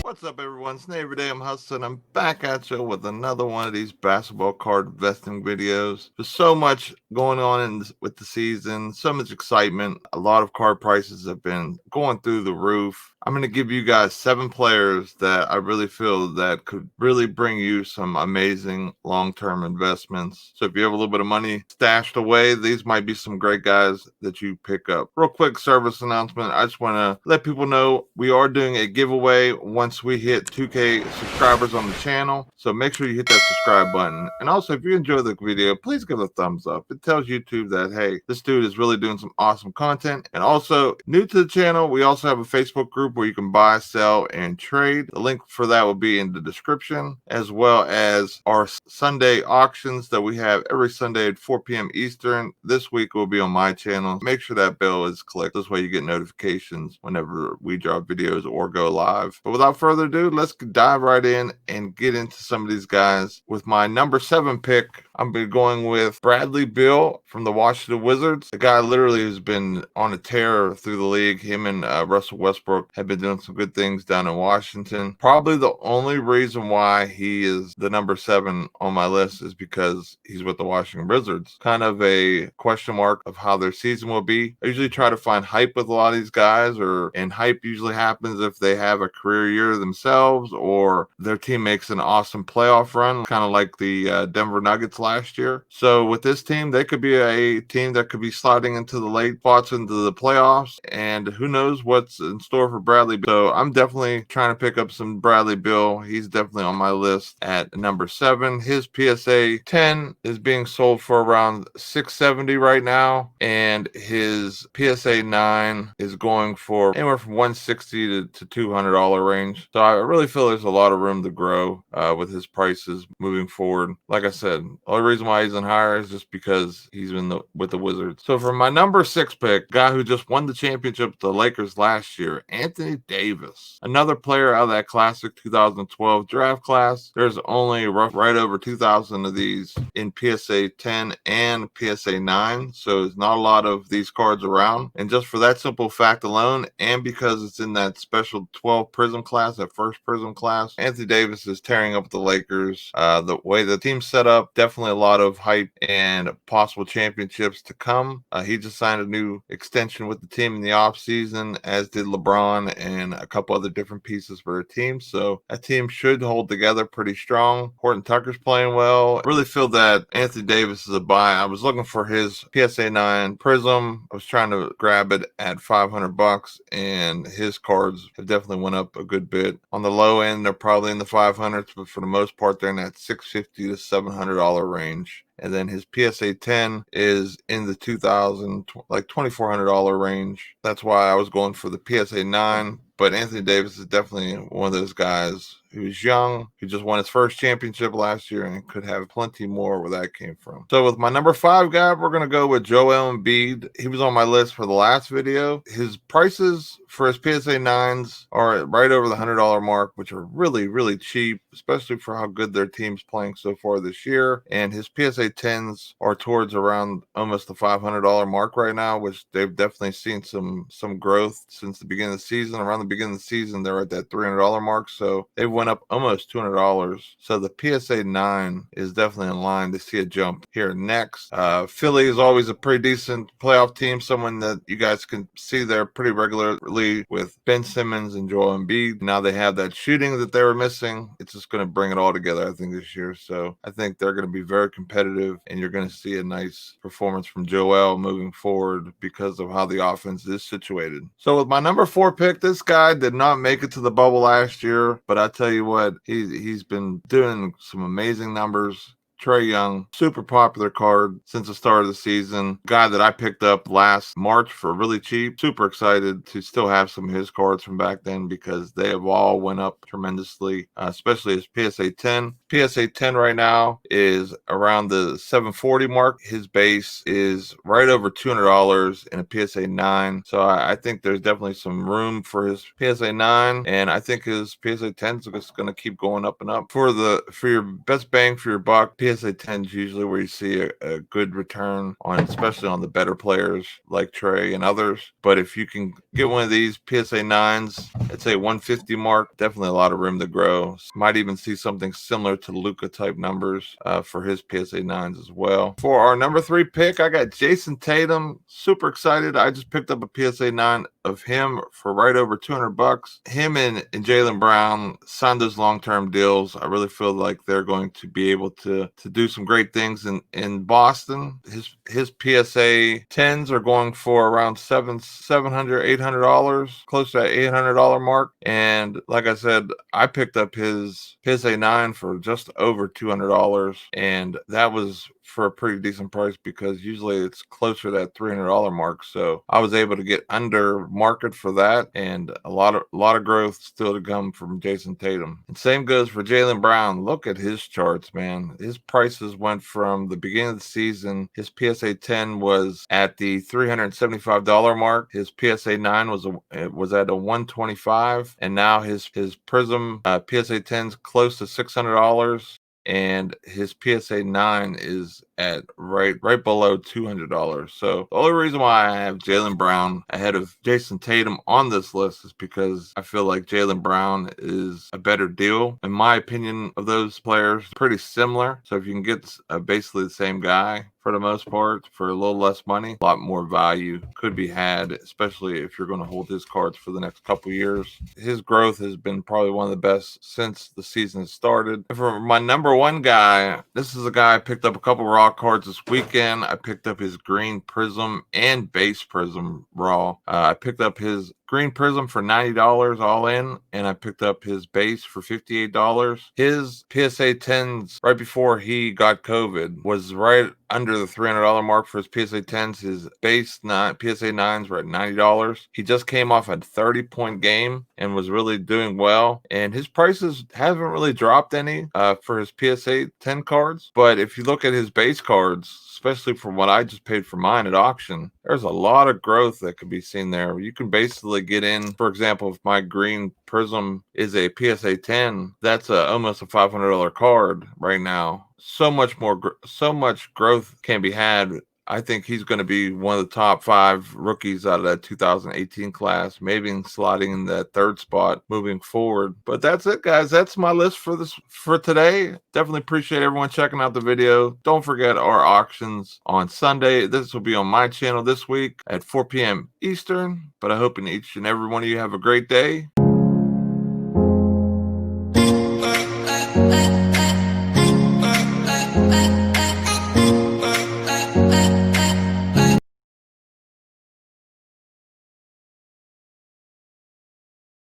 What's up, everyone? It's Nate Everyday. I'm Hustling. I'm back at you with another one of these basketball card investing videos. There's so much going on with the season, so much excitement. A lot of card prices have been going through the roof. I'm going to give you guys 7 players that I really feel that could really bring you some amazing long-term investments. So if you have a little bit of money stashed away, these might be some great guys that you pick up. Real quick service announcement. I just want to let people know we are doing a giveaway once we hit 2K subscribers on the channel. So make sure you hit that subscribe button. And also, if you enjoy the video, please give it a thumbs up. It tells YouTube that, hey, this dude is really doing some awesome content. And also, new to the channel, we also have a Facebook group where you can buy, sell, and trade. The link for that will be in the description, as well as our Sunday auctions that we have every Sunday at 4 p.m. Eastern. This week will be on my channel. Make sure that bell is clicked. This way you get notifications whenever we drop videos or go live. But without further ado, let's dive right in and get into some of these guys. With my number 7 pick, I'm going with Bradley Beal from the Washington Wizards. The guy literally has been on a tear through the league. Him and Russell Westbrook have been doing some good things down in Washington. Probably the only reason why he is the number 7 on my list is because he's with the Washington Wizards. Kind of a question mark of how their season will be. I usually try to find hype with a lot of these guys, and hype usually happens if they have a career year themselves or their team makes an awesome playoff run, kind of like the Denver Nuggets last year. So with this team, they could be a team that could be sliding into the late spots into the playoffs, and who knows what's in store for Bradley Beal. So I'm definitely trying to pick up some Bradley Beal. He's definitely on my list at number 7. His PSA 10 is being sold for around $670 right now, and his PSA 9 is going for anywhere from $160 to $200 range. So I really feel there's a lot of room to grow with his prices moving forward. Like I said, the only reason why he's in higher is just because he's with the Wizards. So for my number 6 pick, guy who just won the championship with the Lakers last year, Anthony Davis, another player out of that classic 2012 draft class. There's only right over 2,000 of these in PSA 10 and PSA 9, so there's not a lot of these cards around. And just for that simple fact alone, and because it's in that special 12 Prism class, that first Prism class, Anthony Davis is tearing up the Lakers. The way the team's set up, definitely a lot of hype and possible championships to come. He just signed a new extension with the team in the offseason, as did LeBron and a couple other different pieces for their team. So that team should hold together pretty strong. Horton Tucker's playing well. I really feel that Anthony Davis is a buy. I was looking for his PSA 9 Prism. I was trying to grab it at $500, and his cards have definitely went up a good bit. On the low end, they're probably in the 500s, but for the most part, they're in that $650 to $700 range. And then his PSA 10 is in the $2,400 range. That's why I was going for the PSA 9. But Anthony Davis is definitely one of those guys who's young, who just won his first championship last year and could have plenty more where that came from. So with my number 5 guy, we're going to go with Joel Embiid. He was on my list for the last video. His prices for his PSA 9s are right over the $100 mark, which are really, really cheap, especially for how good their team's playing so far this year. And his PSA 10s are towards around almost the $500 mark right now, which they've definitely seen some growth since the beginning of the season. Around the beginning of the season, they're at that $300 mark, so they went up almost $200. So the PSA 9 is definitely in line to see a jump here next. Philly is always a pretty decent playoff team, someone that you guys can see there pretty regularly with Ben Simmons and Joel Embiid. Now they have that shooting that they were missing. It's just going to bring it all together, I think, this year. So I think they're going to be very competitive, and you're going to see a nice performance from Joel moving forward because of how the offense is situated. So with my number 4 pick, this guy did not make it to the bubble last year, but I tell you what, he's been doing some amazing numbers. Trey Young, super popular card since the start of the season. Guy that I picked up last March for really cheap. Super excited to still have some of his cards from back then because they have all went up tremendously, especially his PSA 10. PSA 10 right now is around the 740 mark. His base is right over $200 in a PSA 9. So I think there's definitely some room for his PSA 9, and I think his PSA 10 is just going to keep going up and up. For your best bang for your buck, PSA 10 is usually where you see a good return on, especially on the better players like Trey and others. But if you can get one of these PSA 9s, I'd say 150 mark, definitely a lot of room to grow. Might even see something similar to lucka type numbers for his PSA 9s as well. For our number 3 pick, I got Jayson Tatum. Super excited. I just picked up a PSA 9 of him for right over $200. Him and Jaylen Brown signed those long-term deals. I really feel like they're going to be able to do some great things in Boston. His PSA 10s are going for around $700, $800, close to that $800 mark. And like I said, I picked up his PSA 9 for just over $200, and that was for a pretty decent price because usually it's closer to that $300 mark. So I was able to get under market for that, and a lot of growth still to come from Jayson Tatum. And same goes for Jaylen Brown. Look at his charts, man. His prices went from the beginning of the season. His PSA 10 was at the $375 mark. His PSA 9 was at a $125, and now his Prism PSA 10's close to $600. And his PSA 9 is at right below $200. So the only reason why I have Jaylen Brown ahead of Jayson Tatum on this list is because I feel like Jaylen Brown is a better deal. In my opinion, of those players, pretty similar. So if you can get basically the same guy for the most part for a little less money, a lot more value could be had, especially if you're going to hold his cards for the next couple years. His growth has been probably one of the best since the season started. And for my number 1 guy, this is a guy I picked up a couple raw cards this weekend. I picked up his green prism and base prism raw. I picked up his green prism for $90 all in, and I picked up his base for $58. His PSA 10s right before he got COVID was right under the $300 mark for his PSA 10s. His base PSA 9s were at $90. He just came off a 30-point game and was really doing well, and his prices haven't really dropped any for his PSA 10 cards. But if you look at his base cards, especially from what I just paid for mine at auction, there's a lot of growth that could be seen there. You can basically get in, for example, if my green prism is a PSA 10, that's almost a $500 card right now. So much growth can be had. I think he's going to be one of the top 5 rookies out of that 2018 class, maybe slotting in that 3rd spot moving forward. But that's it, guys. That's my list for today. Definitely appreciate everyone checking out the video. Don't forget our auctions on Sunday. This will be on my channel this week at 4 p.m. Eastern. But I hope each and every one of you have a great day.